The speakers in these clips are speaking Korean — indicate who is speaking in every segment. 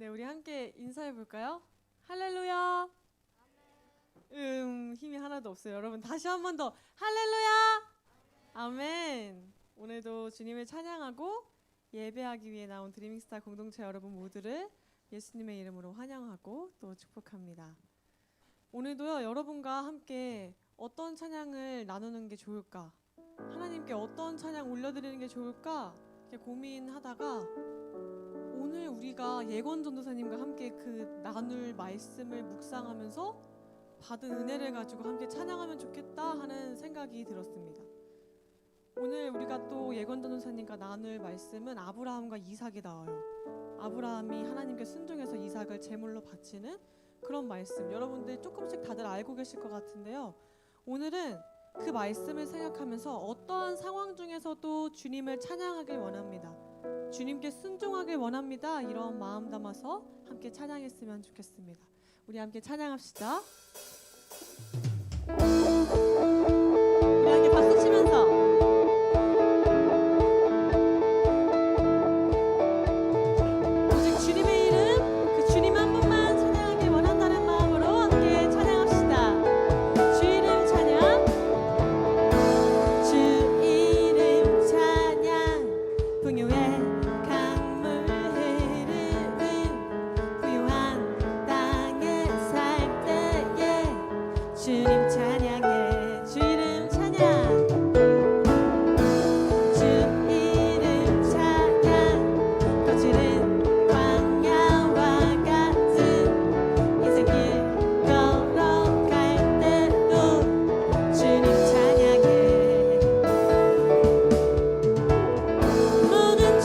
Speaker 1: 네, 우리 함께 인사해 볼까요? 할렐루야. 힘이 하나도 없어요. 여러분 다시 한 번 더 할렐루야. 아멘. 오늘도 주님을 찬양하고 예배하기 위해 나온 드리밍스타 공동체 여러분 모두를 예수님의 이름으로 환영하고 또 축복합니다. 오늘도요, 여러분과 함께 어떤 찬양을 나누는 게 좋을까? 하나님께 어떤 찬양 올려드리는 게 좋을까? 이렇게 고민하다가 오늘 우리가 예건 전도사님과 함께 그 나눌 말씀을 묵상하면서 받은 은혜를 가지고 함께 찬양하면 좋겠다 하는 생각이 들었습니다. 오늘 우리가 또 예건 전도사님과 나눌 말씀은 아브라함과 이삭이 나와요. 아브라함이 하나님께 순종해서 이삭을 제물로 바치는 그런 말씀, 여러분들 조금씩 다들 알고 계실 것 같은데요. 오늘은 그 말씀을 생각하면서 어떠한 상황 중에서도 주님을 찬양하길 원합니다. 주님께 순종하길 원합니다. 이런 마음 담아서 함께 찬양했으면 좋겠습니다. 우리 함께 찬양합시다. 우리 함께 박수 치면서
Speaker 2: 모든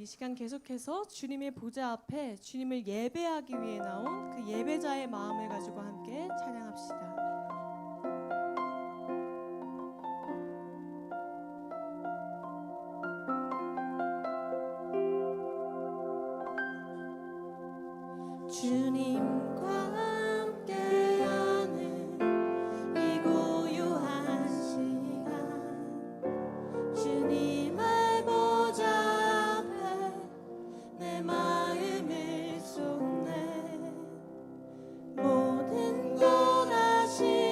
Speaker 1: 시간 계속해서 주님의 보좌 앞에 주님을 예배하기 위해 나온 그 예배자의 마음을 가지고 함께 찬양합시다. 주님과 함께하는 이 고요한 시간, 주님의 보좌 앞에 내 마음을 쏟네. 모든 것 하시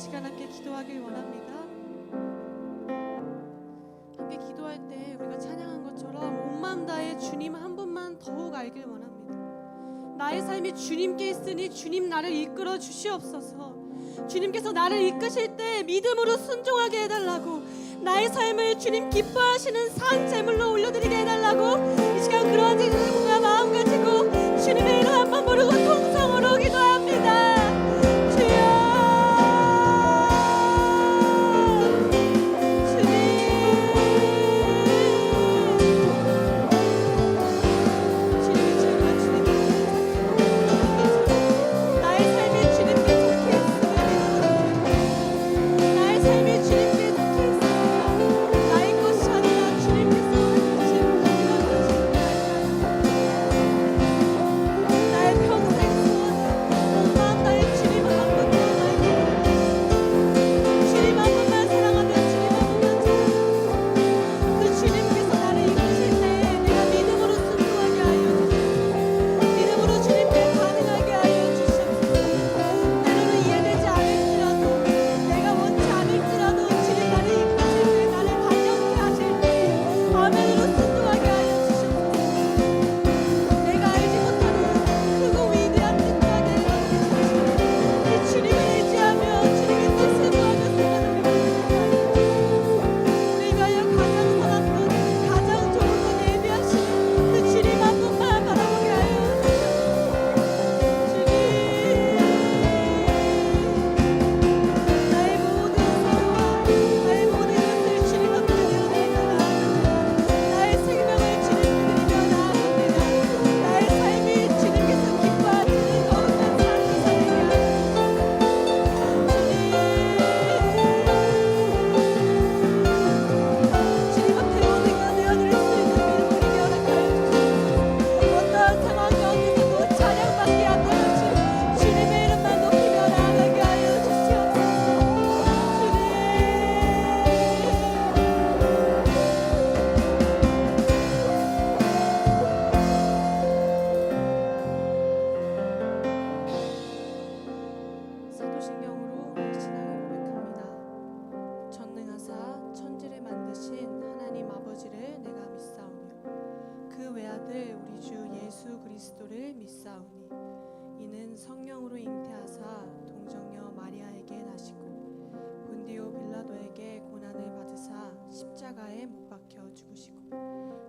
Speaker 1: 시간 함께 기도하길 원합니다. 함께 기도할 때 우리가 찬양한 것처럼 온 마음 다해 주님 한 분만 더욱 알길 원합니다. 나의 삶이 주님께 있으니 주님 나를 이끌어 주시옵소서. 주님께서 나를 이끄실 때 믿음으로 순종하게 해달라고, 나의 삶을 주님 기뻐하시는 산 제물로 올려드리게 해달라고, 이 시간 그러한 제물과 마음 가지고 주님의 이름 한 번 부르고 통성으로 기도합니다.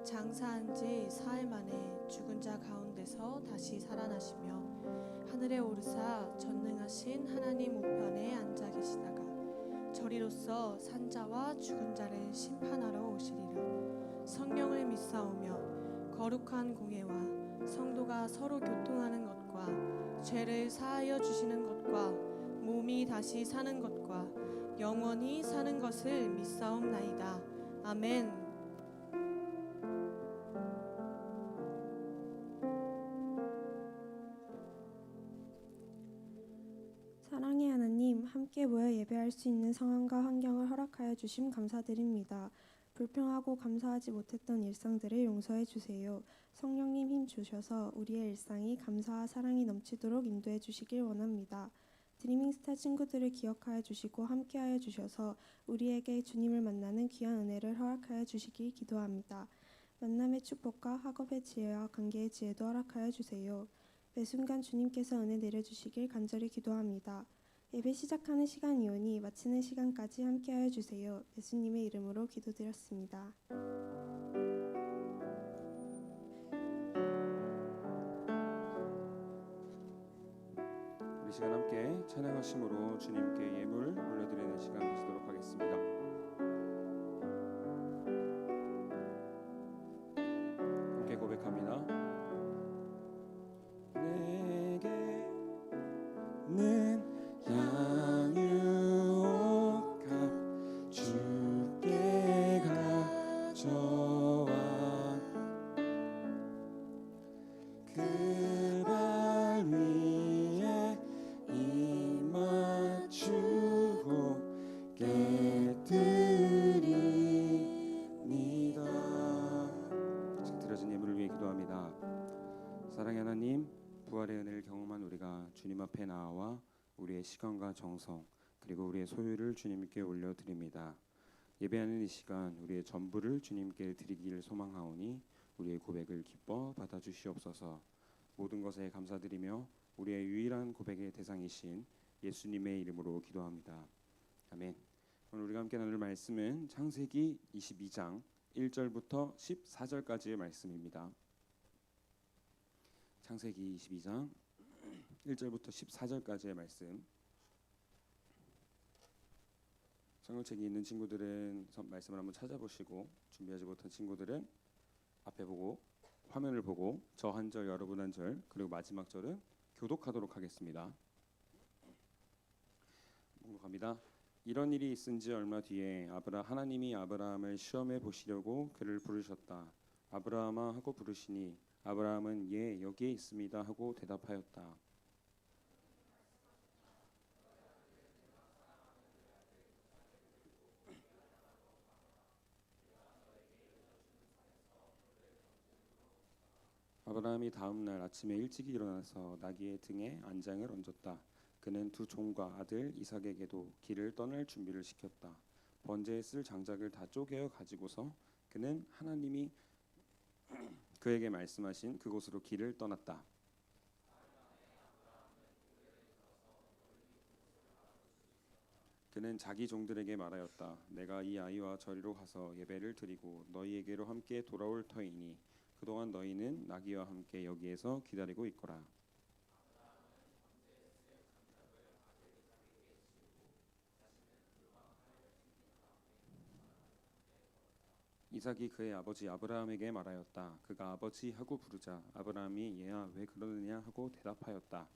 Speaker 1: 장사한 지 사흘 만에 죽은 자 가운데서 다시 살아나시며 하늘에 오르사 전능하신 하나님 우편에 앉아 계시다가 저리로서 산자와 죽은 자를 심판하러 오시리라. 성령을 믿사오며 거룩한 공회와 성도가 서로 교통하는 것과 죄를 사하여 주시는 것과 몸이 다시 사는 것과 영원히 사는 것을 믿사옵나이다. 아멘.
Speaker 2: 사랑의 하나님, 함께 모여 예배할 수 있는 상황과 환경을 허락하여 주심 감사드립니다. 불평하고 감사하지 못했던 일상들을 용서해 주세요. 성령님 힘 주셔서 우리의 일상이 감사와 사랑이 넘치도록 인도해 주시길 원합니다. 드리밍스타 친구들을 기억하여 주시고 함께하여 주셔서 우리에게 주님을 만나는 귀한 은혜를 허락하여 주시길 기도합니다. 만남의 축복과 학업의 지혜와 관계의 지혜도 허락하여 주세요. 매 순간 주님께서 은혜 내려주시길 간절히 기도합니다. 예배 시작하는 시간이오니 마치는 시간까지 함께하여 주세요. 예수님의 이름으로 기도드렸습니다.
Speaker 3: 우리 시간 함께 찬양하심으로 주님께 예물 올려드리는 시간 가지도록 하겠습니다. 함께 고백합니다. 내게는 양유옥합 주께 가져와 그 발 위에 입 맞추고 깨뜨립니다. 드려진 예물을 위해 기도합니다. 사랑의 하나님, 부활의 은혜를 경험한 우리가 주님 앞에 나와 우리의 시간과 정성, 그리고 우리의 소유를 주님께 올려드립니다. 예배하는 이 시간 우리의 전부를 주님께 드리기를 소망하오니 우리의 고백을 기뻐 받아주시옵소서. 모든 것에 감사드리며 우리의 유일한 고백의 대상이신 예수님의 이름으로 기도합니다. 아멘. 오늘 우리가 함께 나눌 말씀은 창세기 22장 1절부터 14절까지의 말씀입니다. 창세기 22장 1절부터 14절까지의 말씀. 성경책이 있는 친구들은 말씀을 한번 찾아보시고, 준비하지 못한 친구들은 앞에 보고 화면을 보고 저 한 절 여러분 한 절 그리고 마지막 절은 교독하도록 하겠습니다. 공독합니다. 이런 일이 있은 지 얼마 뒤에 하나님이 아브라함을 시험해 보시려고 그를 부르셨다. 아브라함아 하고 부르시니 아브라함은 예 여기에 있습니다 하고 대답하였다. 아브라함이 다음 날 아침에 일찍 일어나서 나귀의 등에 안장을 얹었다. 그는 두 종과 아들 이삭에게도 길을 떠날 준비를 시켰다. 번제에 쓸 장작을 다 쪼개어 가지고서 그는 하나님이 그에게 말씀하신 그곳으로 길을 떠났다. 그는 자기 종들에게 말하였다. 내가 이 아이와 저리로 가서 예배를 드리고 너희에게로 함께 돌아올 터이니 그동안 너희는 나귀와 함께 여기에서 기다리고 있거라. 이삭이 그의 아버지 아브라함에게 말하였다. 그가 아버지 하고 부르자 아브라함이 얘야 왜 그러느냐 하고 대답하였다.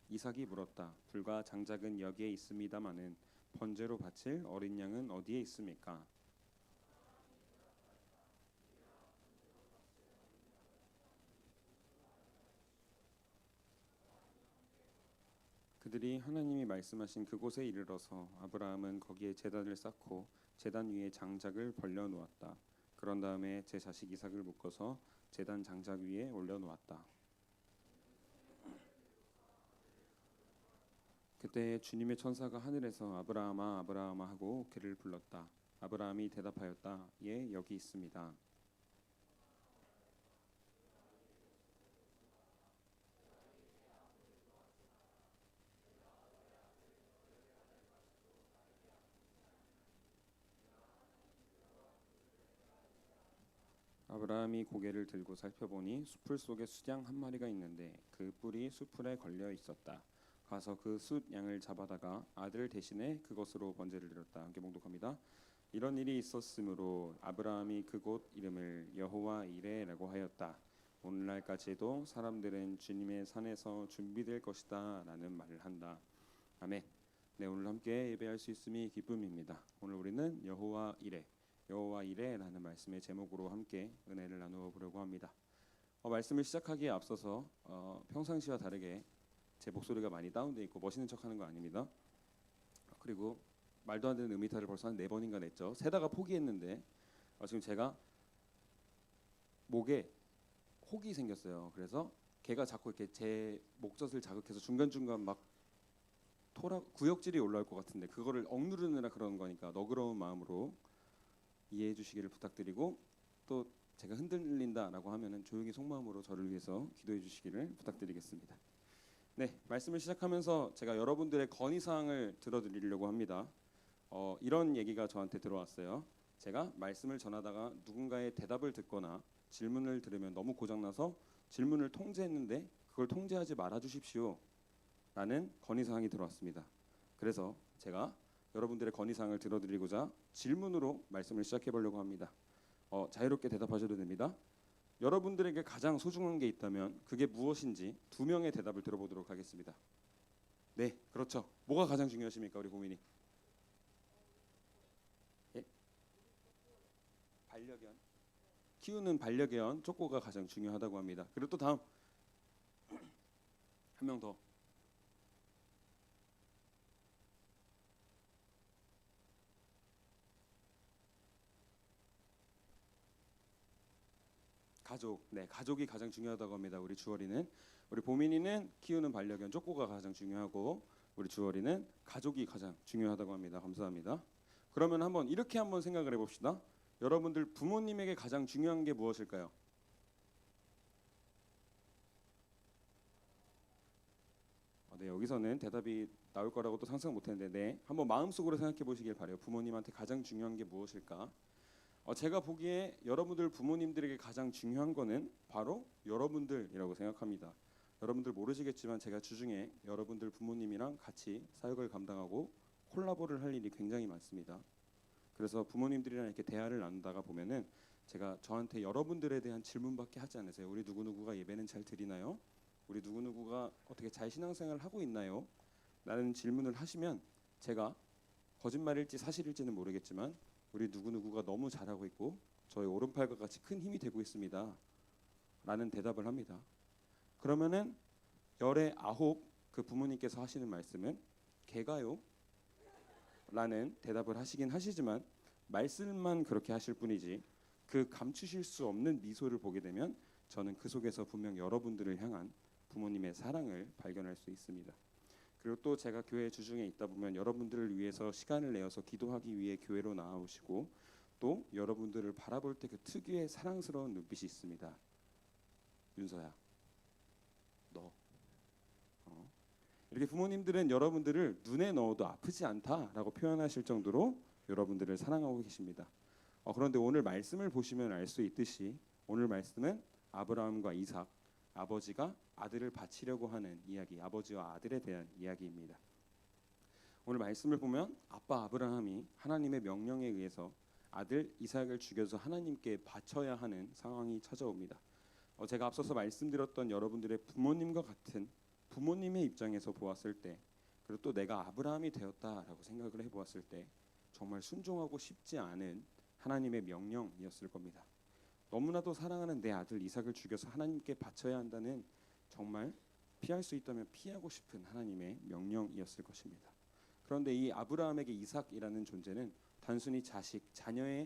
Speaker 3: 이삭이 물었다. 불과 장작은 여기에 있습니다마는 번제로 바칠 어린 양은 어디에 있습니까? 그들이 하나님이 말씀하신 그곳에 이르러서 아브라함은 거기에 제단을 쌓고 제단 위에 장작을 벌려 놓았다. 그런 다음에 제 자식 이삭을 묶어서 제단 장작 위에 올려 놓았다. 그때 주님의 천사가 하늘에서 아브라함아 아브라함아 하고 그를 불렀다. 아브라함이 대답하였다. 예 여기 있습니다. 아브라함이 고개를 들고 살펴보니 숲을 속에 숫양 한 마리가 있는데 그 뿔이 숲풀에 걸려 있었다. 가서 그 숫 양을 잡아다가 아들 대신에 그것으로 번제를 드렸다. 함께 봉독합니다. 이런 일이 있었으므로 아브라함이 그곳 이름을 여호와 이레라고 하였다. 오늘날까지도 사람들은 주님의 산에서 준비될 것이다 라는 말을 한다. 아멘. 네, 오늘 함께 예배할 수 있음이 기쁨입니다. 오늘 우리는 여호와 이레라는 말씀의 제목으로 함께 은혜를 나누어 보려고 합니다. 말씀을 시작하기에 앞서서 평상시와 다르게 제 목소리가 많이 다운돼 있고 멋있는 척하는 거 아닙니다. 그리고 말도 안 되는 음이탈을 벌써 한 4번인가 냈죠. 세다가 포기했는데 지금 제가 목에 혹이 생겼어요. 그래서 걔가 자꾸 이렇게 제 목젖을 자극해서 중간중간 막 구역질이 올라올 것 같은데 그거를 억누르느라 그러는 거니까 너그러운 마음으로 이해해 주시기를 부탁드리고, 또 제가 흔들린다라고 하면은 조용히 속마음으로 저를 위해서 기도해 주시기를 부탁드리겠습니다. 네, 말씀을 시작하면서 제가 여러분들의 건의사항을 들어드리려고 합니다. 이런 얘기가 저한테 들어왔어요. 제가 말씀을 전하다가 누군가의 대답을 듣거나 질문을 들으면 너무 고장나서 질문을 통제했는데 그걸 통제하지 말아 주십시오 라는 건의사항이 들어왔습니다. 그래서 제가 여러분들의 건의사항을 들어드리고자 질문으로 말씀을 시작해 보려고 합니다. 자유롭게 대답하셔도 됩니다. 여러분들에게 가장 소중한 게 있다면 그게 무엇인지 2명의 대답을 들어보도록 하겠습니다. 네, 그렇죠. 뭐가 가장 중요하십니까, 우리 고민이? 예? 반려견. 키우는 반려견 쪼꼬가 가장 중요하다고 합니다. 그리고 또 다음 한 명 더. 가족, 네, 가족이 가장 중요하다고 합니다. 우리 주월이는, 우리 보민이는 키우는 반려견 쪼꼬가 가장 중요하고, 우리 주월이는 가족이 가장 중요하다고 합니다. 감사합니다. 그러면 이렇게 한번 생각을 해봅시다. 여러분들 부모님에게 가장 중요한 게 무엇일까요? 네, 여기서는 대답이 나올 거라고 또 상상 못했는데 네, 한번 마음속으로 생각해 보시길 바래요. 부모님한테 가장 중요한 게 무엇일까? 제가 보기에 여러분들 부모님들에게 가장 중요한 거는 바로 여러분들이라고 생각합니다. 여러분들 모르시겠지만 제가 주중에 여러분들 부모님이랑 같이 사역을 감당하고 콜라보를 할 일이 굉장히 많습니다. 그래서 부모님들이랑 이렇게 대화를 나누다가 보면은 제가 저한테 여러분들에 대한 질문밖에 하지 않으세요. 우리 누구누구가 예배는 잘 드리나요? 우리 누구누구가 어떻게 잘 신앙생활을 하고 있나요? 라는 질문을 하시면 제가 거짓말일지 사실일지는 모르겠지만 우리 누구누구가 너무 잘하고 있고 저의 오른팔과 같이 큰 힘이 되고 있습니다. 라는 대답을 합니다. 그러면은 열의 아홉 그 부모님께서 하시는 말씀은 개가요? 라는 대답을 하시긴 하시지만 말씀만 그렇게 하실 뿐이지 그 감추실 수 없는 미소를 보게 되면 저는 그 속에서 분명 여러분들을 향한 부모님의 사랑을 발견할 수 있습니다. 그리고 또 제가 교회 주중에 있다 보면 여러분들을 위해서 시간을 내어서 기도하기 위해 교회로 나오시고 또 여러분들을 바라볼 때 그 특유의 사랑스러운 눈빛이 있습니다. 윤서야, 너 이렇게 부모님들은 여러분들을 눈에 넣어도 아프지 않다라고 표현하실 정도로 여러분들을 사랑하고 계십니다. 그런데 오늘 말씀을 보시면 알 수 있듯이 오늘 말씀은 아브라함과 이삭, 아버지가 아들을 바치려고 하는 이야기, 아버지와 아들에 대한 이야기입니다. 오늘 말씀을 보면 아빠 아브라함이 하나님의 명령에 의해서 아들 이삭을 죽여서 하나님께 바쳐야 하는 상황이 찾아옵니다. 제가 앞서서 말씀드렸던 여러분들의 부모님과 같은 부모님의 입장에서 보았을 때 그리고 또 내가 아브라함이 되었다라고 생각을 해보았을 때 정말 순종하고 싶지 않은 하나님의 명령이었을 겁니다. 너무나도 사랑하는 내 아들 이삭을 죽여서 하나님께 바쳐야 한다는 정말 피할 수 있다면 피하고 싶은 하나님의 명령이었을 것입니다. 그런데 이 아브라함에게 이삭이라는 존재는 단순히 자녀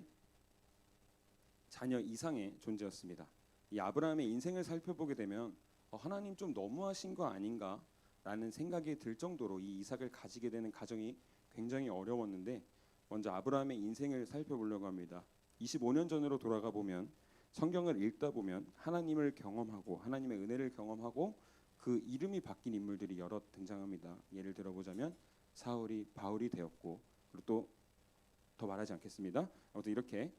Speaker 3: 이상의 존재였습니다. 이 아브라함의 인생을 살펴보게 되면 하나님 좀 너무하신 거 아닌가라는 생각이 들 정도로 이 이삭을 가지게 되는 가정이 굉장히 어려웠는데 먼저 아브라함의 인생을 살펴보려고 합니다. 25년 전으로 돌아가 보면 성경을 읽다 보면 하나님을 경험하고 하나님의 은혜를 경험하고 그 이름이 바뀐 인물들이 여러 등장합니다. 예를 들어보자면 사울이 바울이 되었고 그리고 또 더 말하지 않겠습니다. 아무튼 이렇게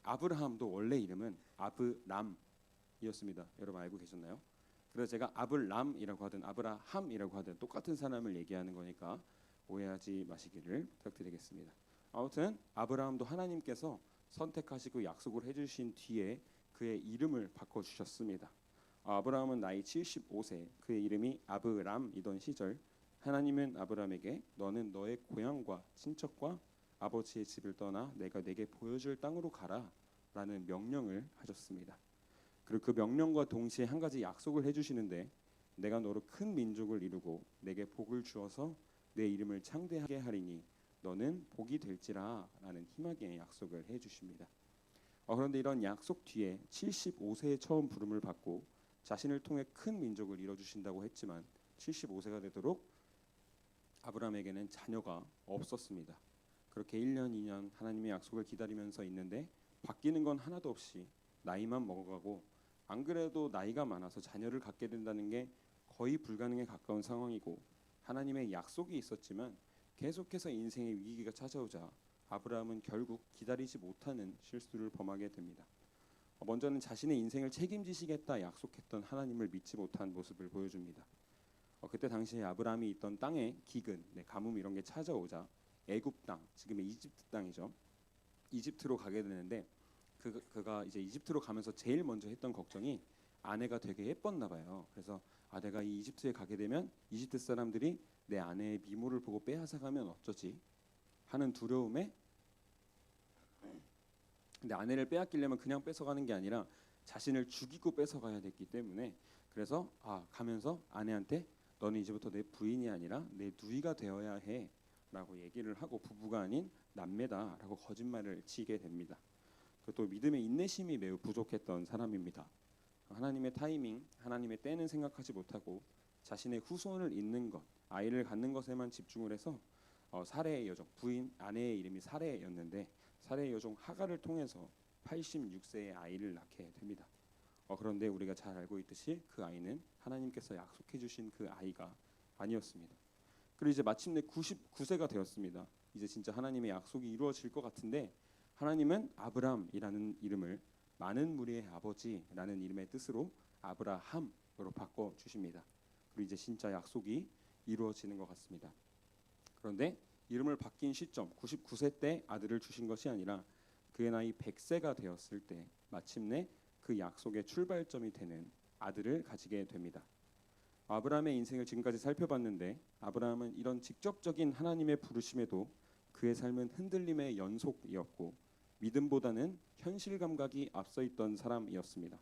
Speaker 3: 아브라함도 원래 이름은 아브람이었습니다. 여러분 알고 계셨나요? 그래서 제가 아브람이라고 하든 아브라함이라고 하든 똑같은 사람을 얘기하는 거니까 오해하지 마시기를 부탁드리겠습니다. 아무튼 아브라함도 하나님께서 선택하시고 약속을 해주신 뒤에 그의 이름을 바꿔주셨습니다. 아브라함은 나이 75세, 그의 이름이 아브람이던 시절 하나님은 아브라함에게 너는 너의 고향과 친척과 아버지의 집을 떠나 내가 내게 보여줄 땅으로 가라 라는 명령을 하셨습니다. 그리고 그 명령과 동시에 한 가지 약속을 해주시는데 내가 너로 큰 민족을 이루고 내게 복을 주어서 내 이름을 창대하게 하리니 너는 복이 될지라 라는 희망의 약속을 해주십니다. 그런데 이런 약속 뒤에 75세에 처음 부름을 받고 자신을 통해 큰 민족을 이뤄주신다고 했지만 75세가 되도록 아브라함에게는 자녀가 없었습니다. 그렇게 1년, 2년 하나님의 약속을 기다리면서 있는데 바뀌는 건 하나도 없이 나이만 먹어가고 안 그래도 나이가 많아서 자녀를 갖게 된다는 게 거의 불가능에 가까운 상황이고 하나님의 약속이 있었지만 계속해서 인생의 위기가 찾아오자 아브라함은 결국 기다리지 못하는 실수를 범하게 됩니다. 먼저는 자신의 인생을 책임지시겠다 약속했던 하나님을 믿지 못한 모습을 보여줍니다. 그때 당시에 아브라함이 있던 땅에 기근, 가뭄 이런 게 찾아오자 애굽 땅, 지금의 이집트 땅이죠. 이집트로 가게 되는데 그가 이제 이집트로 가면서 제일 먼저 했던 걱정이 아내가 되게 예뻤나 봐요. 그래서 내가 이 이집트에 가게 되면 이집트 사람들이 내 아내의 미모를 보고 빼앗아가면 어쩌지 하는 두려움에 근데 아내를 빼앗기려면 그냥 뺏어가는 게 아니라 자신을 죽이고 뺏어가야 됐기 때문에 그래서 가면서 아내한테 너는 이제부터 내 부인이 아니라 내 누이가 되어야 해 라고 얘기를 하고 부부가 아닌 남매다 라고 거짓말을 치게 됩니다. 또 믿음의 인내심이 매우 부족했던 사람입니다. 하나님의 타이밍, 하나님의 때는 생각하지 못하고 자신의 후손을 잇는 것, 아이를 갖는 것에만 집중을 해서 사레의 여종, 부인 아내의 이름이 사레였는데 사레의 여종 하갈을 통해서 86세의 아이를 낳게 됩니다. 그런데 우리가 잘 알고 있듯이 그 아이는 하나님께서 약속해 주신 그 아이가 아니었습니다. 그리고 이제 마침내 99세가 되었습니다. 이제 진짜 하나님의 약속이 이루어질 것 같은데 하나님은 아브람이라는 이름을 많은 무리의 아버지라는 이름의 뜻으로 아브라함으로 바꿔 주십니다. 그리고 이제 진짜 약속이 이루어지는 것 같습니다. 그런데 이름을 바뀐 시점 99세 때 아들을 주신 것이 아니라 그의 나이 100세가 되었을 때 마침내 그 약속의 출발점이 되는 아들을 가지게 됩니다. 아브라함의 인생을 지금까지 살펴봤는데 아브라함은 이런 직접적인 하나님의 부르심에도 그의 삶은 흔들림의 연속이었고 믿음보다는 현실 감각이 앞서 있던 사람이었습니다.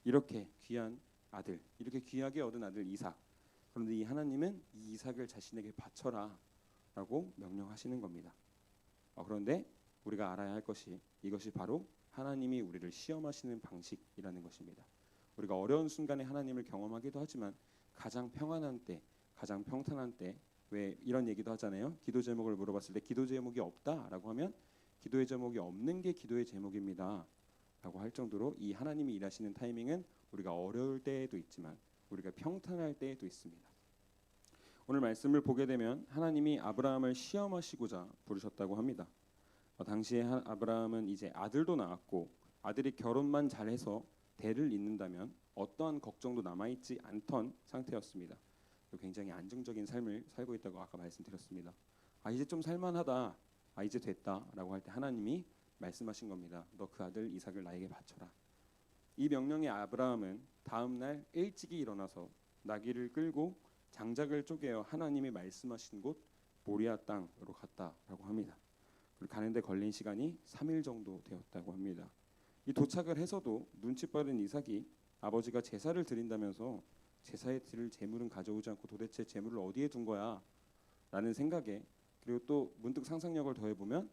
Speaker 3: 이렇게 귀한 아들, 이렇게 귀하게 얻은 아들 이삭. 그런데 이 하나님은 이 이삭을 자신에게 바쳐라 라고 명령하시는 겁니다. 그런데 우리가 알아야 할 것이 이것이 바로 하나님이 우리를 시험하시는 방식이라는 것입니다. 우리가 어려운 순간에 하나님을 경험하기도 하지만 가장 평안한 때, 가장 평탄한 때 왜 이런 얘기도 하잖아요. 기도 제목을 물어봤을 때 기도 제목이 없다라고 하면 기도의 제목이 없는 게 기도의 제목입니다 라고 할 정도로 이 하나님이 일하시는 타이밍은 우리가 어려울 때에도 있지만 우리가 평탄할 때에도 있습니다. 오늘 말씀을 보게 되면 하나님이 아브라함을 시험하시고자 부르셨다고 합니다. 당시에 아브라함은 이제 아들도 낳았고 아들이 결혼만 잘해서 대를 잇는다면 어떠한 걱정도 남아있지 않던 상태였습니다. 굉장히 안정적인 삶을 살고 있다고 아까 말씀드렸습니다. 이제 좀 살만하다, 이제 됐다라고 할 때 하나님이 말씀하신 겁니다. 너 그 아들 이삭을 나에게 바쳐라. 이 명령에 아브라함은 다음 날 일찍이 일어나서 나귀를 끌고 장작을 쪼개어 하나님이 말씀하신 곳 모리아 땅으로 갔다라고 합니다. 그리고 가는데 걸린 시간이 3일 정도 되었다고 합니다. 이 도착을 해서도 눈치 빠른 이삭이 아버지가 제사를 드린다면서 제사에 드릴 제물은 가져오지 않고 도대체 제물을 어디에 둔 거야? 라는 생각에 그리고 또 문득 상상력을 더해보면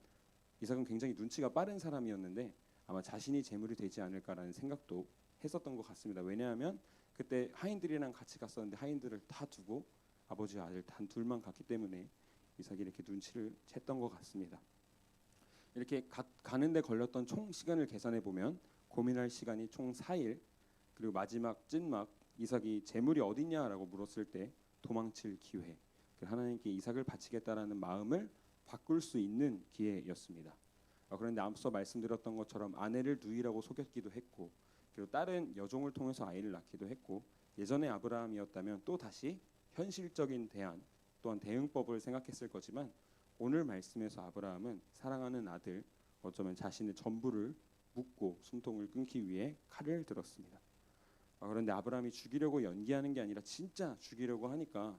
Speaker 3: 이삭은 굉장히 눈치가 빠른 사람이었는데 아마 자신이 제물이 되지 않을까라는 생각도 했었던 것 같습니다. 왜냐하면 그때 하인들이랑 같이 갔었는데 하인들을 다 두고 아버지와 아들 단 둘만 갔기 때문에 이삭이 이렇게 눈치를 챘던 것 같습니다. 이렇게 가는데 걸렸던 총 시간을 계산해 보면 고민할 시간이 총 4일 그리고 마지막 찐막 이삭이 재물이 어딨냐라고 물었을 때 도망칠 기회 하나님께 이삭을 바치겠다라는 마음을 바꿀 수 있는 기회였습니다. 그런데 앞서 말씀드렸던 것처럼 아내를 누이라고 속였기도 했고 그리고 다른 여종을 통해서 아이를 낳기도 했고 예전의 아브라함이었다면 또 다시 현실적인 대안 또한 대응법을 생각했을 거지만 오늘 말씀에서 아브라함은 사랑하는 아들 어쩌면 자신의 전부를 묻고 숨통을 끊기 위해 칼을 들었습니다. 그런데 아브라함이 죽이려고 연기하는 게 아니라 진짜 죽이려고 하니까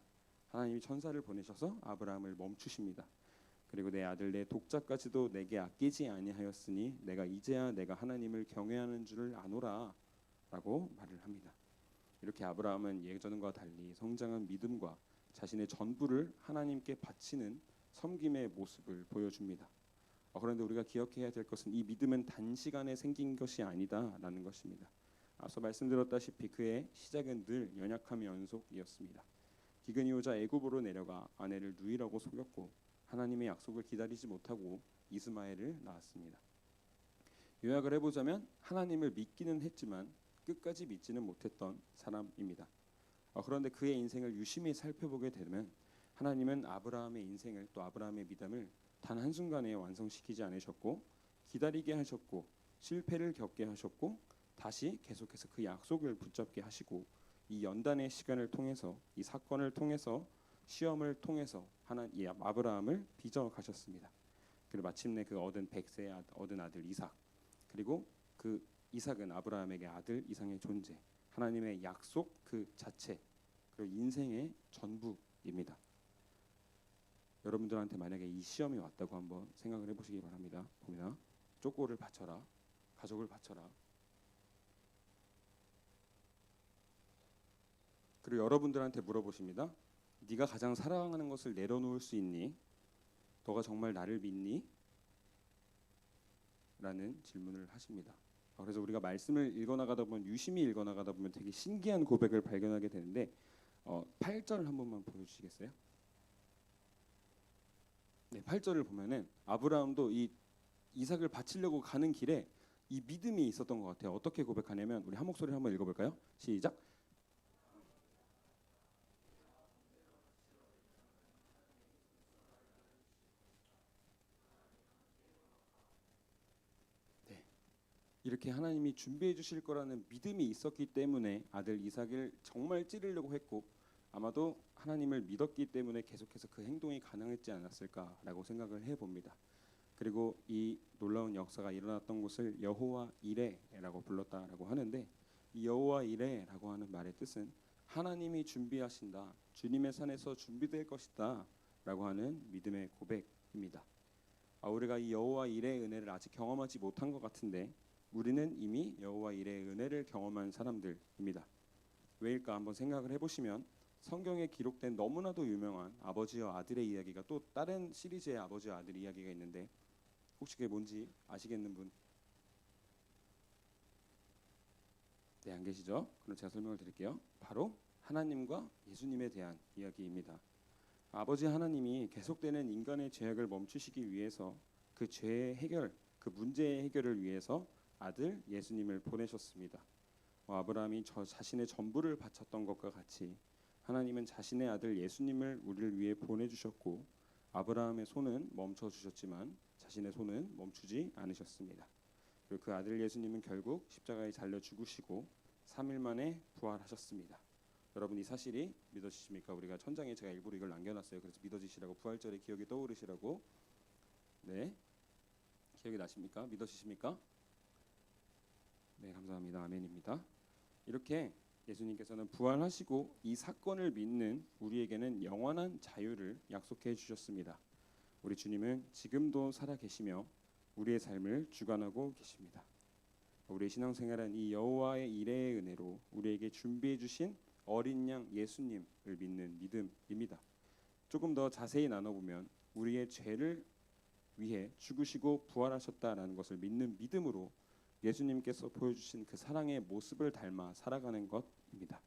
Speaker 3: 하나님이 천사를 보내셔서 아브라함을 멈추십니다. 그리고 내 아들 내 독자까지도 내게 아끼지 아니하였으니 내가 이제야 내가 하나님을 경외하는 줄을 아노라 라고 말을 합니다. 이렇게 아브라함은 예전과 달리 성장한 믿음과 자신의 전부를 하나님께 바치는 섬김의 모습을 보여줍니다. 그런데 우리가 기억해야 될 것은 이 믿음은 단시간에 생긴 것이 아니다라는 것입니다. 앞서 말씀드렸다시피 그의 시작은 늘 연약함의 연속이었습니다. 기근이 오자 애굽으로 내려가 아내를 누이라고 속였고 하나님의 약속을 기다리지 못하고 이스마엘을 낳았습니다. 요약을 해보자면 하나님을 믿기는 했지만 끝까지 믿지는 못했던 사람입니다. 그런데 그의 인생을 유심히 살펴보게 되면 하나님은 아브라함의 인생을 또 아브라함의 믿음을 단 한순간에 완성시키지 않으셨고 기다리게 하셨고 실패를 겪게 하셨고 다시 계속해서 그 약속을 붙잡게 하시고 이 연단의 시간을 통해서 이 사건을 통해서 시험을 통해서 이 아브라함을 빚어 가셨습니다. 그리고 마침내 그 얻은 100세에 얻은 아들 이삭 그리고 그 이삭은 아브라함에게 아들 이상의 존재 하나님의 약속 그 자체 그리고 인생의 전부입니다. 여러분들한테 만약에 이 시험이 왔다고 한번 생각을 해보시기 바랍니다. 봅니다. 쪼꼬를 바쳐라 가족을 바쳐라 그리고 여러분들한테 물어보십니다. 네가 가장 사랑하는 것을 내려놓을 수 있니? 너가 정말 나를 믿니? 라는 질문을 하십니다. 그래서 우리가 말씀을 읽어나가다 보면 유심히 읽어나가다 보면 되게 신기한 고백을 발견하게 되는데 8절 한 번만 보여주시겠어요? 네, 8절을 보면은 아브라함도 이 이삭을 바치려고 가는 길에 이 믿음이 있었던 것 같아요. 어떻게 고백하냐면 우리 한 목소리를 한번 읽어볼까요? 시작. 네, 이렇게 하나님이 준비해 주실 거라는 믿음이 있었기 때문에 아들 이삭을 정말 찌르려고 했고 아마도 하나님을 믿었기 때문에 계속해서 그 행동이 가능했지 않았을까라고 생각을 해봅니다. 그리고 이 놀라운 역사가 일어났던 곳을 여호와 이레라고 불렀다라고 하는데 이 여호와 이레라고 하는 말의 뜻은 하나님이 준비하신다, 주님의 산에서 준비될 것이다라고 하는 믿음의 고백입니다. 우리가 이 여호와 이레의 은혜를 아직 경험하지 못한 것 같은데 우리는 이미 여호와 이레의 은혜를 경험한 사람들입니다. 왜일까 한번 생각을 해보시면 성경에 기록된 너무나도 유명한 아버지와 아들의 이야기가 또 다른 시리즈의 아버지와 아들 이야기가 있는데 혹시 그게 뭔지 아시겠는 분? 네, 안 계시죠? 그럼 제가 설명을 드릴게요. 바로 하나님과 예수님에 대한 이야기입니다. 아버지 하나님이 계속되는 인간의 죄악을 멈추시기 위해서 그 죄의 해결, 그 문제의 해결을 위해서 아들 예수님을 보내셨습니다. 아브라함이 저 자신의 전부를 바쳤던 것과 같이 하나님은 자신의 아들 예수님을 우리를 위해 보내주셨고 아브라함의 손은 멈춰주셨지만 자신의 손은 멈추지 않으셨습니다. 그리고 그 아들 예수님은 결국 십자가에 달려 죽으시고 3일 만에 부활하셨습니다. 여러분 이 사실이 믿어지십니까? 우리가 천장에 제가 일부러 이걸 남겨놨어요. 그래서 믿어지시라고 부활절의 기억이 떠오르시라고. 네, 기억이 나십니까? 믿어지십니까? 네, 감사합니다. 아멘입니다. 이렇게 예수님께서는 부활하시고 이 사건을 믿는 우리에게는 영원한 자유를 약속해 주셨습니다. 우리 주님은 지금도 살아 계시며 우리의 삶을 주관하고 계십니다. 우리의 신앙생활은 이 여호와의 이레의 은혜로 우리에게 준비해 주신 어린 양 예수님을 믿는 믿음입니다. 조금 더 자세히 나눠보면 우리의 죄를 위해 죽으시고 부활하셨다라는 것을 믿는 믿음으로 예수님께서 보여주신 그 사랑의 모습을 닮아 살아가는 것입니다.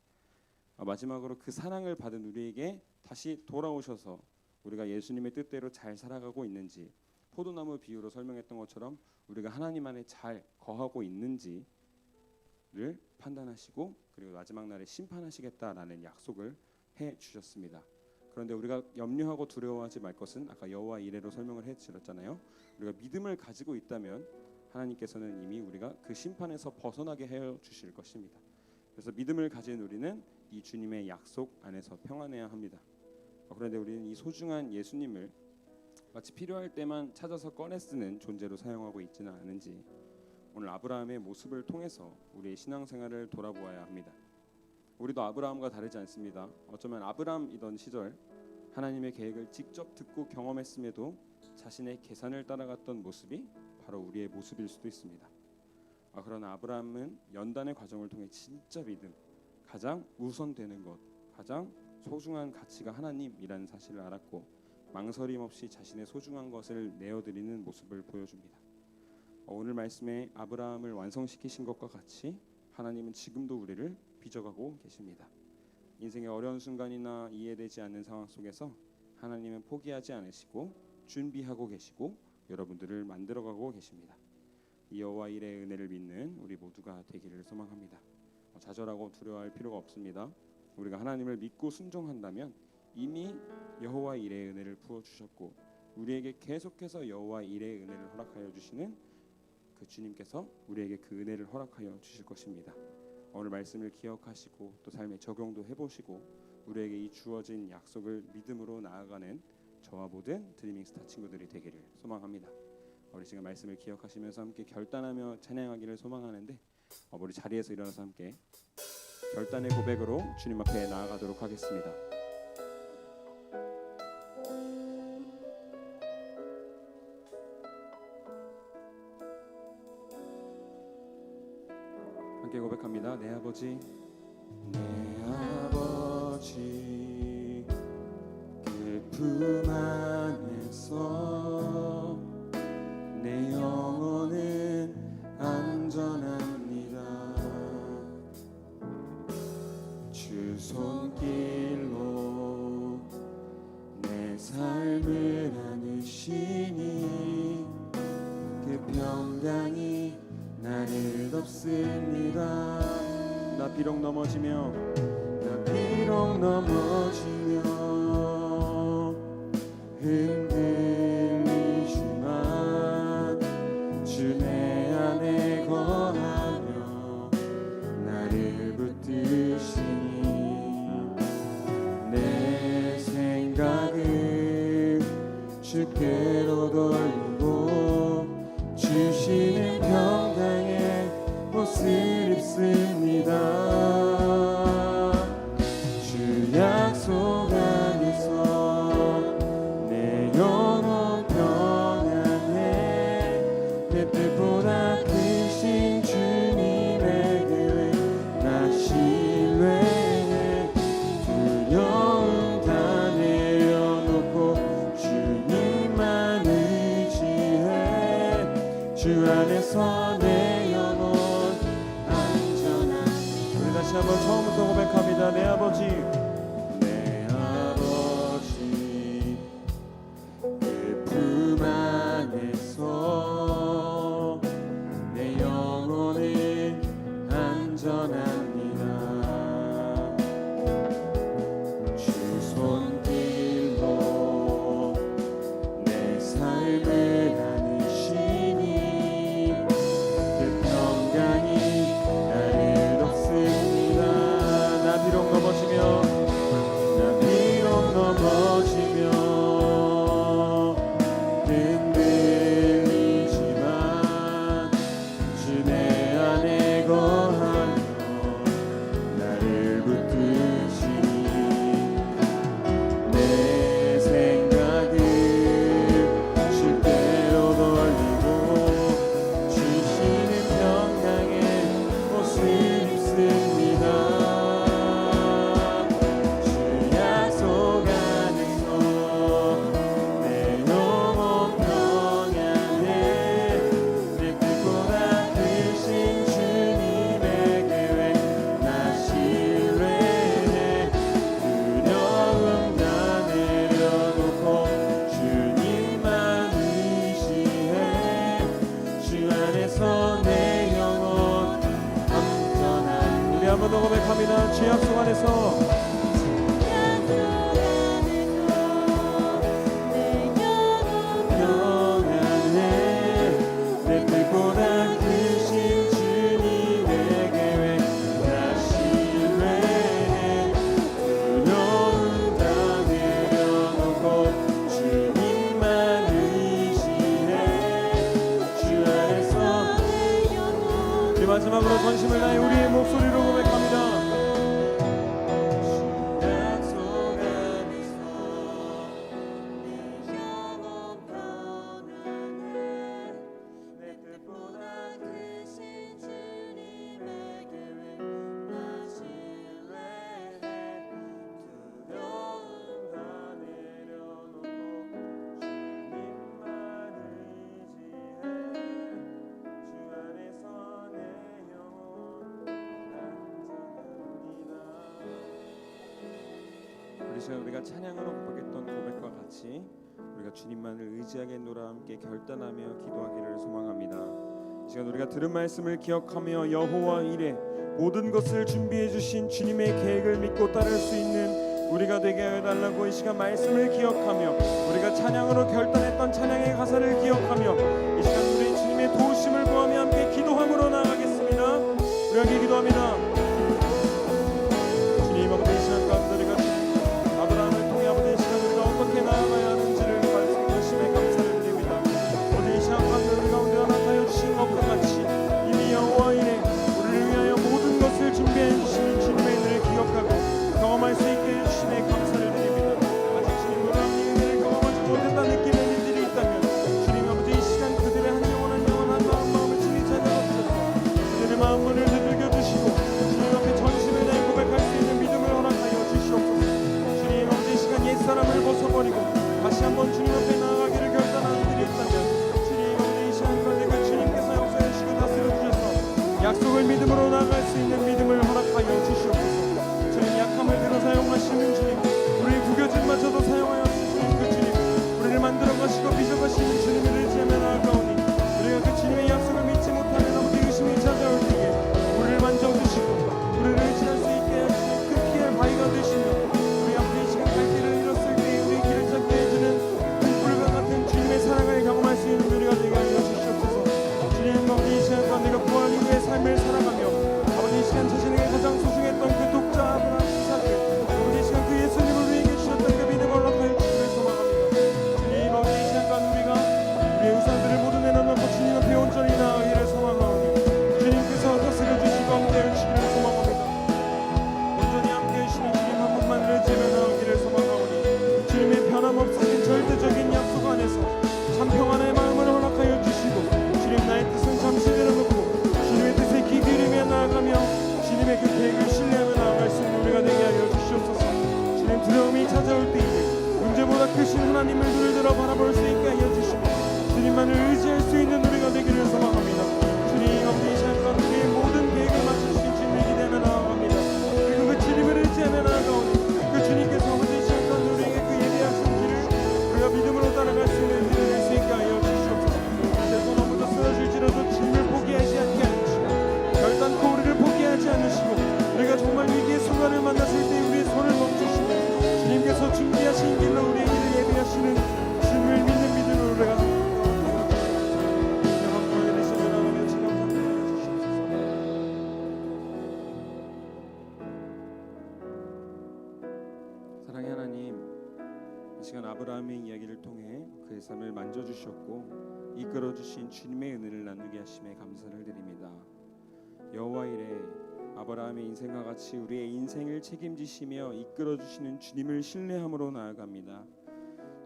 Speaker 3: 마지막으로 그 사랑을 받은 우리에게 다시 돌아오셔서 우리가 예수님의 뜻대로 잘 살아가고 있는지 포도나무 비유로 설명했던 것처럼 우리가 하나님 안에 잘 거하고 있는지를 판단하시고 그리고 마지막 날에 심판하시겠다라는 약속을 해 주셨습니다. 그런데 우리가 염려하고 두려워하지 말 것은 아까 여호와 이레로 설명을 해드렸잖아요. 우리가 믿음을 가지고 있다면 하나님께서는 이미 우리가 그 심판에서 벗어나게 해 주실 것입니다. 그래서 믿음을 가진 우리는 이 주님의 약속 안에서 평안해야 합니다. 그런데 우리는 이 소중한 예수님을 마치 필요할 때만 찾아서 꺼내 쓰는 존재로 사용하고 있지는 않은지 오늘 아브라함의 모습을 통해서 우리의 신앙생활을 돌아보아야 합니다. 우리도 아브라함과 다르지 않습니다. 어쩌면 아브라함이던 시절 하나님의 계획을 직접 듣고 경험했음에도 자신의 계산을 따라갔던 모습이 바로 우리의 모습일 수도 있습니다. 그러나 아브라함은 연단의 과정을 통해 진짜 믿음, 가장 우선되는 것, 가장 소중한 가치가 하나님이라는 사실을 알았고 망설임 없이 자신의 소중한 것을 내어드리는 모습을 보여줍니다. 오늘 말씀에 아브라함을 완성시키신 것과 같이 하나님은 지금도 우리를 빚어가고 계십니다. 인생의 어려운 순간이나 이해되지 않는 상황 속에서 하나님은 포기하지 않으시고 준비하고 계시고 여러분들을 만들어가고 계십니다. 이 여호와 이레의 은혜를 믿는 우리 모두가 되기를 소망합니다. 좌절하고 두려워할 필요가 없습니다. 우리가 하나님을 믿고 순종한다면 이미 여호와 이레의 은혜를 부어주셨고 우리에게 계속해서 여호와 이레의 은혜를 허락하여 주시는 그 주님께서 우리에게 그 은혜를 허락하여 주실 것입니다. 오늘 말씀을 기억하시고 또 삶에 적용도 해보시고 우리에게 이 주어진 약속을 믿음으로 나아가는 저와 모든 드리밍스타 친구들이 되기를 소망합니다. 우리 지금 말씀을 기억하시면서 함께 결단하며 찬양하기를 소망하는데 우리 자리에서 일어나서 함께 결단의 고백으로 주님 앞에 나아가도록 하겠습니다. 함께 고백합니다. 내 아버지, 내 아버지 그 품 안에서 내 영혼은 안전합니다. 주 손길 없습니다. 나 비록 넘어지며 흔들리지만 주 내 안에 거하며 나를 붙드시니 내 생각을 주께로 돌리고 주시는 평강의 옷을 입습니다. 주 약속 안에서 내 영혼 평안해. 내 뜻보다 크신 주님의 계획 나 신뢰해. 두려움 다 내려놓고 주님만 의지해. 주 안에서 내 영혼 안전한. 우리 다시 한번 처음부터 고백합니다. 내 아버지, 내 아버지, 그 품 안에서 내 영혼은 안전합니다. 주 손길로 내 삶을 안으시니 그 평강이 나를 돕습니다. 나 비록 넘어지며 흔들리지만 주 내 안에 거하며 나를 붙드시니 내 생각을 주께로 돌리고 주시는 평강의 옷을 입습니다. 주 약속 안에서 내 영혼 평안해. 내 뜻보다 크신 주님의 계획 나 신뢰해. 두려움 다 내려놓고 주님만 의지해. 주 안에서 내 영혼 안전한. 우리 한번 더 고백합니다. 주 약속 안에서 평안해. 내 뜻보다 크신 주님의 계획 나 신뢰해. 두려움 다 내려놓고 주님만 의지해. 주 안에서 우리 마지막으로 전심을 다해 우리의 목소리로 고백합니다. 주 약속 안에서 내 영혼 평안해. 내 뜻보다 크신 주님의 계획 나 신뢰해. 두려움 다 내려놓고 주님만 의지해. 주 안에서 내 영혼 안전합니다. 우리 시간 우리가 찬양으로 고백했던 고백과 같이 우리가 주님만을 의지하겠노라 함께 결단하며 기도하기를 소망합니다. 이 시간 우리가 들은 말씀을 기억하며 여호와 이레 모든 것을 준비해 주신 주님의 계획을 믿고 따를 수 있는 우리가 되게 하여 달라고 이 시간 말씀을 기억하며 우리가 찬양으로 결단했던 찬양의 가사를 기억하며 이 시간 우리 주님의 도우심을 구하며 함께 기도함으로 나아가겠습니다. 우리 함께 기도합니다. 주님 아버지 이 시간 가운데 우리가 아브라함을 통해 아버지 이 시간 우리가 어떻게 나아가야 하는지를 말씀하심에 감사를 드립니다. 아버지 이 시간 가운데 우리 가운데 나타나여 주신 것과 같이 이미 여호와 이레 우리를 위하여 모든 것을 준비해 주시는 주님의 은혜를 기억하고 경험할 수 있게 해주심에 감사를 드립니다. 아직 주님 놀라운 은혜를 경험하지 못했다 느끼는 일들이 있다면 주님 아버지 이 시간 그들의 한 영혼 한 마음을 친히 찾아오셔서 그들의 마음문을 두들겨 주시고 주님 앞에 전심을 다해 고백할 수 있는 믿음을 허락하여 주시옵소서. 주님 아버지 이 시간 옛사람을 벗어버리고 다시 한번 주님 앞에 나아가기를 결단하는 일이 있다면 주님 아버지 이 시간 가운데 그 주님께서 역사하시고 다스려 주셔서 약속을 믿음으로 나아갈 수 있는 믿음을 허락하여 주시옵소서. 주님 약함을 들어 사용하시는 주님 우리 구겨짐마저도 사용하여 주시는 그 주님 우리를 만들어 가시고 빚어 가시는 주님을 의지하며 나아가오니 우리가 그 주님의 약속을 믿지 못하면 아버지 의심이 찾아올 때
Speaker 4: 의지할 수 있는 우리가 되기를 소망합니다. 주님 아버지 이 시간 가운데 우리의 모든 계획을 맞추신 주님을 기대하며 나아갑니다. 그리고 그 주님을 의지하며 나아가오니 그 주님께서 아버지 이 시간 가운데 우리에게 그 예배하신 길을 우리가 믿음으로 따라갈 수 있는 은혜를 낼 수 있게 하여 주시옵소서. 내 손 아무도 쓰러질지라도 주님을 포기하지 않게 하시고 결단코 우리를 포기하지 않으시고 우리가 정말 위기의 순간을 만났을 때 우리의 손을 멈추시고 주님께서 준비하신 길로 우리의 길을 예비하시는 주님을 믿는 믿음으로 우리가 영광을 되시며 나누며 지금 감사드려 주시옵소서.
Speaker 3: 사랑의 하나님, 이 시간 아브라함의 이야기를 통해 그의 삶을 만져주셨고 이끌어주신 주님의 은혜를 나누게 하심에 감사를 드립니다. 여호와 이레, 아브라함의 인생과 같이 우리의 인생을 책임지시며 이끌어주시는 주님을 신뢰함으로 나아갑니다.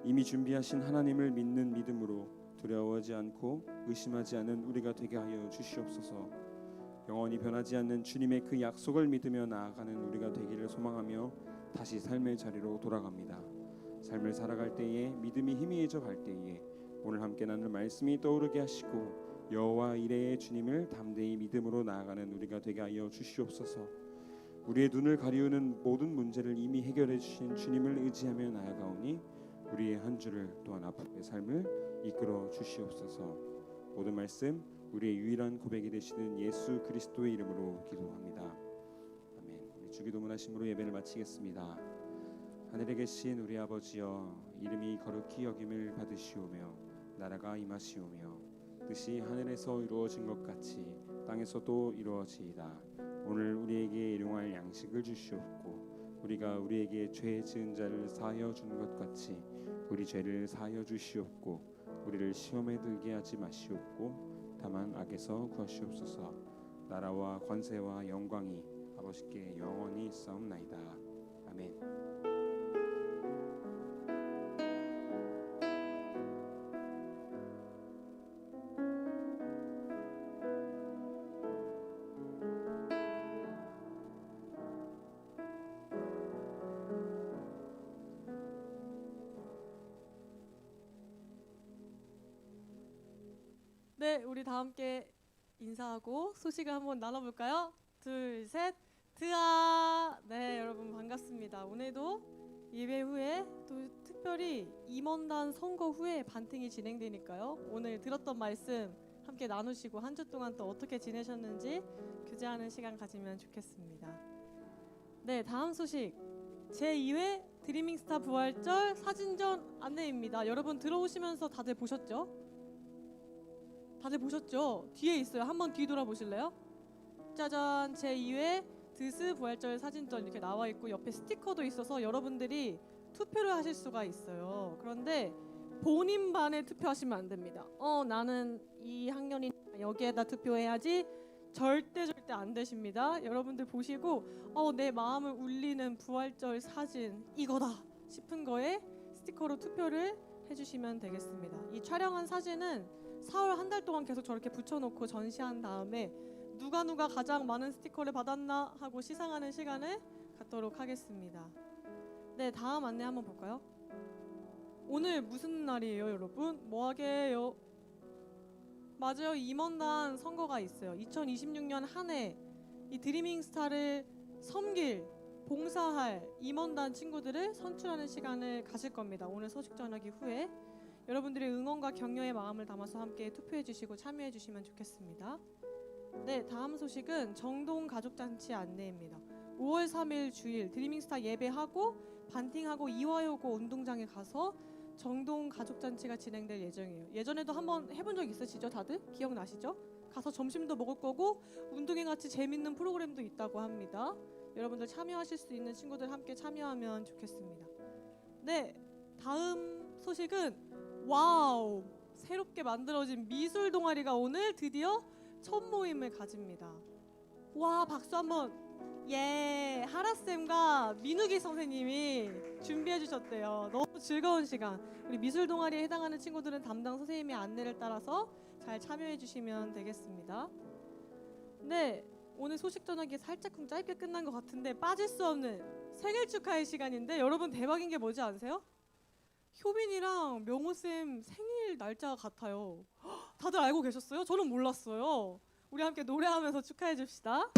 Speaker 3: 이미 준비하신 하나님을 믿는 믿음으로 두려워하지 않고 의심하지 않은 우리가 되게 하여 주시옵소서. 영원히 변하지 않는 주님의 그 약속을 믿으며 나아가는 우리가 되기를 소망하며 다시 삶의 자리로 돌아갑니다. 삶을 살아갈 때에 믿음이 희미해져 갈 때에 오늘 함께 나눌 말씀이 떠오르게 하시고 여호와 이레의 주님을 담대히 믿음으로 나아가는 우리가 되게 하여 주시옵소서. 우리의 눈을 가리우는 모든 문제를 이미 해결해 주신 주님을 의지하며 나아가오니 우리의 한 주를 또한 앞으로의 삶을 이끌어 주시옵소서. 모든 말씀 우리의 유일한 고백이 되시는 예수 그리스도의 이름으로 기도합니다. 아멘. 우리 주기도문 하심으로 예배를 마치겠습니다. 하늘에 계신 우리 아버지여, 이름이 거룩히 여김을 받으시오며 나라가 임하시오며 뜻이 하늘에서 이루어진 것 같이 땅에서도 이루어지이다. 오늘 우리에게 일용할 양식을 주시옵고 우리가 우리에게 죄 지은 자를 사하여 준 것 같이 우리 죄를 사하여 주시옵고 우리를 시험에 들게 하지 마시옵고 다만 악에서 구하시옵소서. 나라와 권세와 영광이 아버지께 영원히 있사옵나이다. 아멘.
Speaker 1: 네, 우리 다 함께 인사하고 소식을 한번 나눠볼까요? 둘, 셋, 드아! 네, 여러분 반갑습니다. 오늘도 예배 후에 또 특별히 임원단 선거 후에 반팅이 진행되니까요. 오늘 들었던 말씀 함께 나누시고 한 주 동안 또 어떻게 지내셨는지 교제하는 시간 가지면 좋겠습니다. 네, 다음 소식 제2회 드리밍스타 부활절 사진전 안내입니다. 여러분 들어오시면서 다들 보셨죠? 다들 보셨죠? 뒤에 있어요. 한번 뒤돌아보실래요? 짜잔, 제2회 드스 부활절 사진전 이렇게 나와 있고 옆에 스티커도 있어서 여러분들이 투표를 하실 수가 있어요. 그런데 본인만에 투표하시면 안 됩니다. 나는 이 학년이 여기에다 투표해야지 절대 안 되십니다. 여러분들 보시고 내 마음을 울리는 부활절 사진 이거다 싶은 거에 스티커로 투표를 해주시면 되겠습니다. 이 촬영한 사진은 4월 한 달 동안 계속 저렇게 붙여놓고 전시한 다음에 누가 가장 많은 스티커를 받았나 하고 시상하는 시간을 갖도록 하겠습니다. 네, 다음 안내 한번 볼까요? 오늘 무슨 날이에요, 여러분? 뭐 하게요? 맞아요, 임원단 선거가 있어요. 2026년 한 해 이 드리밍스타를 섬길, 봉사할 임원단 친구들을 선출하는 시간을 가질 겁니다. 오늘 소식 전하기 후에 여러분들의 응원과 격려의 마음을 담아서 함께 투표해 주시고 참여해 주시면 좋겠습니다. 네, 다음 소식은 정동 가족잔치 안내입니다. 5월 3일 주일 드리밍스타 예배하고 반팅하고 이화여고 운동장에 가서 정동 가족잔치가 진행될 예정이에요. 예전에도 한번 해본 적 있으시죠? 다들? 기억나시죠? 가서 점심도 먹을 거고 운동회 같이 재밌는 프로그램도 있다고 합니다. 여러분들 참여하실 수 있는 친구들 함께 참여하면 좋겠습니다. 네, 다음 소식은 와우! 새롭게 만들어진 미술 동아리가 오늘 드디어 첫 모임을 가집니다. 와, 박수 한번. 예, 하라쌤과 민욱이 선생님이 준비해 주셨대요. 너무 즐거운 시간. 우리 미술 동아리에 해당하는 친구들은 담당 선생님의 안내를 따라서 잘 참여해 주시면 되겠습니다. 네, 오늘 소식 전하기 살짝쿵 짧게 끝난 것 같은데 빠질 수 없는 생일 축하의 시간인데 여러분 대박인 게 뭔지 아세요? 효빈이랑 명호쌤 생일 생일 날짜 같아요. 다들 알고 계셨어요? 저는 몰랐어요. 우리 함께 노래하면서 축하해 줍시다.